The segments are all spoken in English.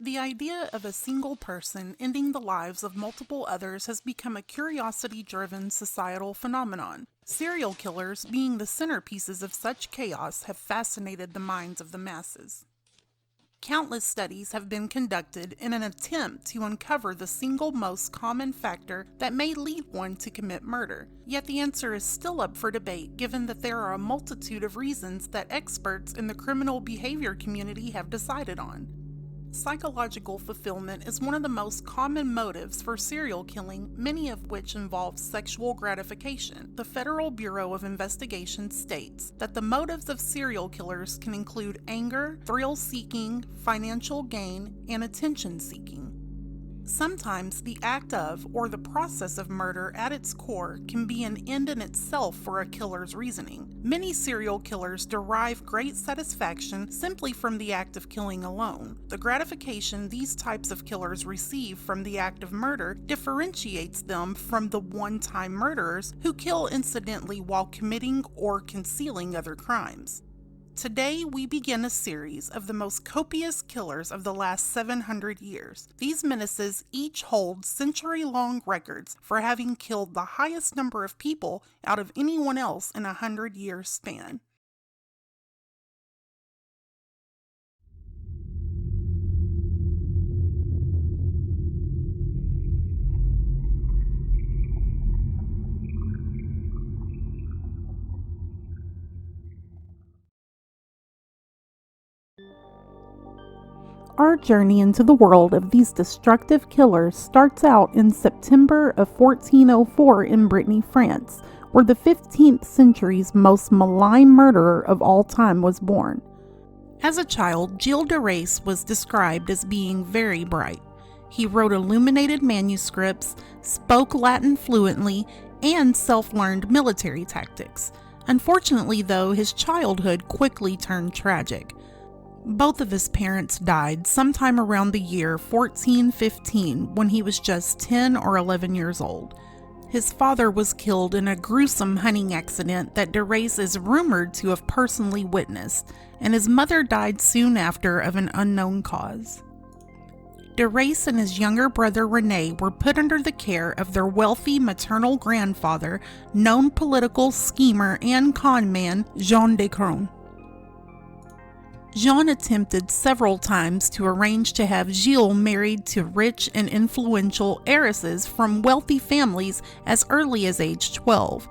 The idea of a single person ending the lives of multiple others has become a curiosity-driven societal phenomenon. Serial killers, being the centerpieces of such chaos, have fascinated the minds of the masses. Countless studies have been conducted in an attempt to uncover the single most common factor that may lead one to commit murder. Yet the answer is still up for debate, given that there are a multitude of reasons that experts in the criminal behavior community have decided on. Psychological fulfillment is one of the most common motives for serial killing, many of which involve sexual gratification. The Federal Bureau of Investigation states that the motives of serial killers can include anger, thrill-seeking, financial gain, and attention-seeking. Sometimes the act of, or the process of murder at its core can be an end in itself for a killer's reasoning. Many serial killers derive great satisfaction simply from the act of killing alone. The gratification these types of killers receive from the act of murder differentiates them from the one-time murderers who kill incidentally while committing or concealing other crimes. Today, we begin a series of the most copious killers of the last 700 years. These menaces each hold century-long records for having killed the highest number of people out of anyone else in a 100-year span. Our journey into the world of these destructive killers starts out in September of 1404 in Brittany, France, where the 15th century's most malign murderer of all time was born. As a child, Gilles de Rais was described as being very bright. He wrote illuminated manuscripts, spoke Latin fluently, and self-learned military tactics. Unfortunately, though, his childhood quickly turned tragic. Both of his parents died sometime around the year 1415 when he was just 10 or 11 years old. His father was killed in a gruesome hunting accident that de Rais is rumored to have personally witnessed, and his mother died soon after of an unknown cause. De Rais and his younger brother René were put under the care of their wealthy maternal grandfather, known political schemer and conman Jean de Cron. Jean attempted several times to arrange to have Gilles married to rich and influential heiresses from wealthy families as early as age 12.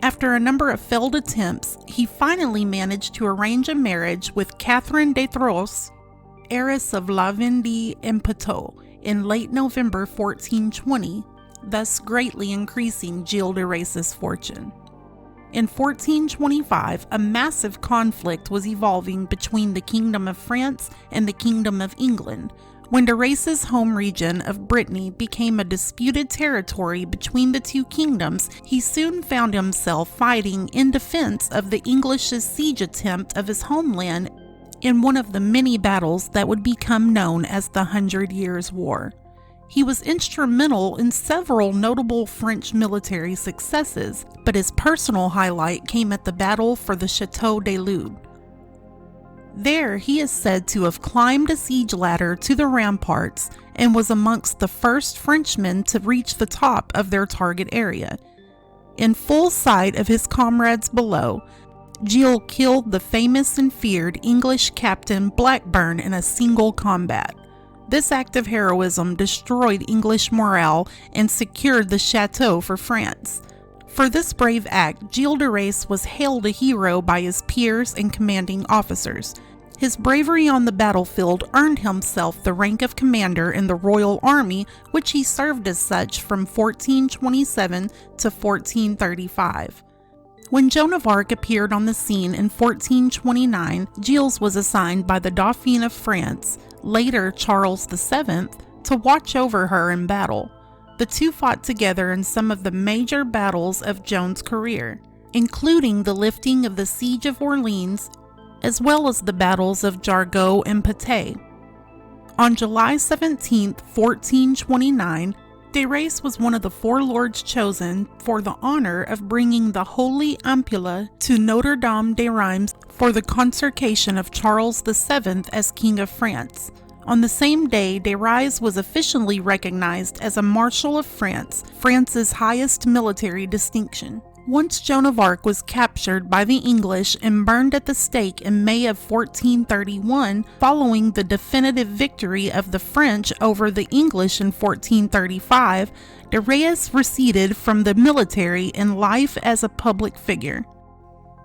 After a number of failed attempts, he finally managed to arrange a marriage with Catherine de Thros, heiress of La Vendée and Poitou, in late November 1420, thus greatly increasing Gilles de Rais's fortune. In 1425, a massive conflict was evolving between the Kingdom of France and the Kingdom of England. When de Rais's home region of Brittany became a disputed territory between the two kingdoms, he soon found himself fighting in defense of the English's siege attempt of his homeland in one of the many battles that would become known as the 100 Years' War. He was instrumental in several notable French military successes, but his personal highlight came at the battle for the Château de Lude. There, he is said to have climbed a siege ladder to the ramparts and was amongst the first Frenchmen to reach the top of their target area. In full sight of his comrades below, Gilles killed the famous and feared English captain Blackburn in a single combat. This act of heroism destroyed English morale and secured the chateau for France. For this brave act, Gilles de Rais was hailed a hero by his peers and commanding officers. His bravery on the battlefield earned himself the rank of commander in the Royal Army, which he served as such from 1427 to 1435. When Joan of Arc appeared on the scene in 1429, Gilles was assigned by the Dauphin of France, later Charles VII, to watch over her in battle. The two fought together in some of the major battles of Joan's career, including the lifting of the Siege of Orleans, as well as the battles of Jargeau and Patay. On July 17, 1429, de Rais was one of the four lords chosen for the honor of bringing the Holy Ampulla to Notre Dame des Reims for the consecration of Charles VII as King of France. On the same day, de Rais was officially recognized as a Marshal of France, France's highest military distinction. Once Joan of Arc was captured by the English and burned at the stake in May of 1431, following the definitive victory of the French over the English in 1435, de Rais receded from the military and life as a public figure.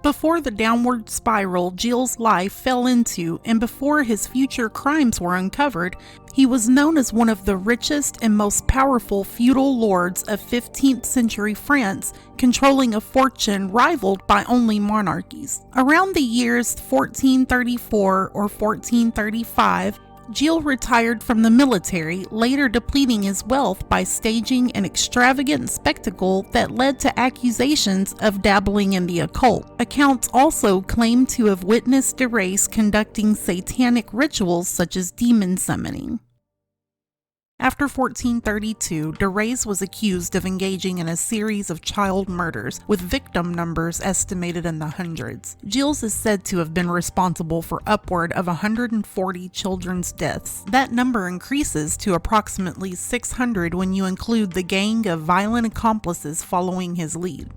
Before the downward spiral Gilles' life fell into and before his future crimes were uncovered, he was known as one of the richest and most powerful feudal lords of 15th century France, controlling a fortune rivaled by only monarchies. Around the years 1434 or 1435, Gilles retired from the military, later depleting his wealth by staging an extravagant spectacle that led to accusations of dabbling in the occult. Accounts also claim to have witnessed de Rais conducting satanic rituals such as demon summoning. After 1432, de Rais was accused of engaging in a series of child murders, with victim numbers estimated in the hundreds. Gilles is said to have been responsible for upward of 140 children's deaths. That number increases to approximately 600 when you include the gang of violent accomplices following his lead.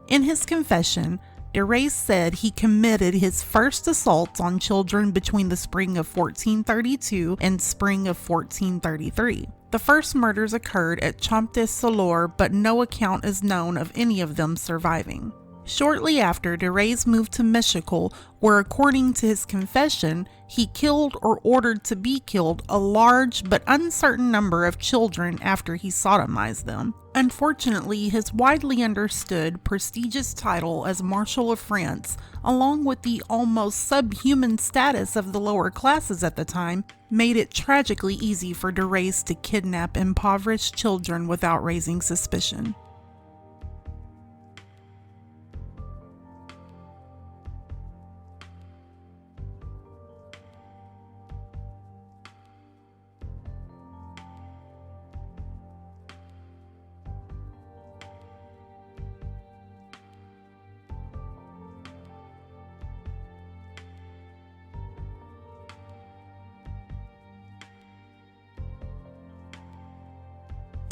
In his confession, de Rais said he committed his first assaults on children between the spring of 1432 and spring of 1433. The first murders occurred at Champ-de-Soleure, but no account is known of any of them surviving. Shortly after, de Rais moved to Mexico, where, according to his confession, he killed or ordered to be killed a large but uncertain number of children after he sodomized them. Unfortunately, his widely understood, prestigious title as Marshal of France, along with the almost subhuman status of the lower classes at the time, made it tragically easy for de Rais to kidnap impoverished children without raising suspicion.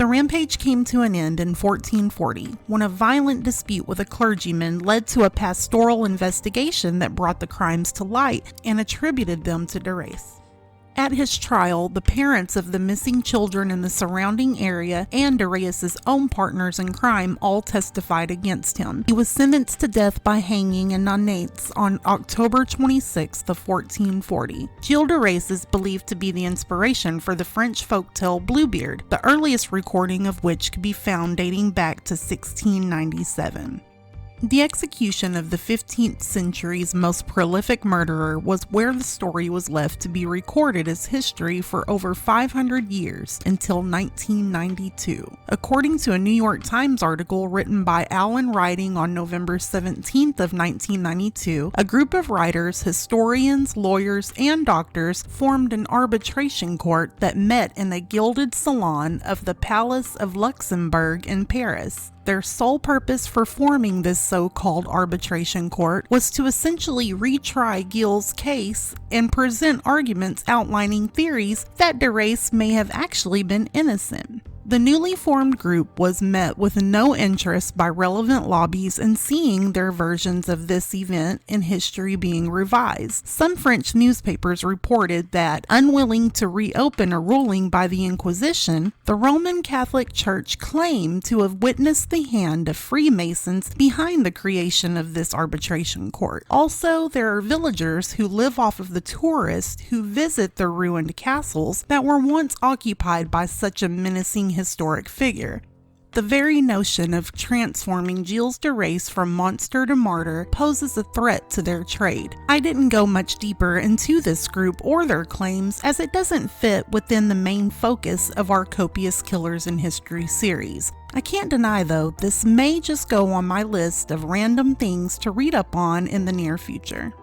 The rampage came to an end in 1440, when a violent dispute with a clergyman led to a pastoral investigation that brought the crimes to light and attributed them to de Rais. At his trial, the parents of the missing children in the surrounding area and de Rais's own partners in crime all testified against him. He was sentenced to death by hanging in Nantes on October 26 of 1440. Gilles de Rais is believed to be the inspiration for the French folktale Bluebeard, the earliest recording of which could be found dating back to 1697. The execution of the 15th century's most prolific murderer was where the story was left to be recorded as history for over 500 years until 1992. According to a New York Times article written by Alan Writing on November 17th of 1992, a group of writers, historians, lawyers, and doctors formed an arbitration court that met in the gilded salon of the Palace of Luxembourg in Paris. Their sole purpose for forming this so-called arbitration court was to essentially retry Gilles' case and present arguments outlining theories that de Rais may have actually been innocent. The newly formed group was met with no interest by relevant lobbies in seeing their versions of this event in history being revised. Some French newspapers reported that, unwilling to reopen a ruling by the Inquisition, the Roman Catholic Church claimed to have witnessed the hand of Freemasons behind the creation of this arbitration court. Also, there are villagers who live off of the tourists who visit the ruined castles that were once occupied by such a menacing historic figure. The very notion of transforming Gilles de Rais from monster to martyr poses a threat to their trade. I didn't go much deeper into this group or their claims, as it doesn't fit within the main focus of our Copious Killers in History series. I can't deny, though, this may just go on my list of random things to read up on in the near future.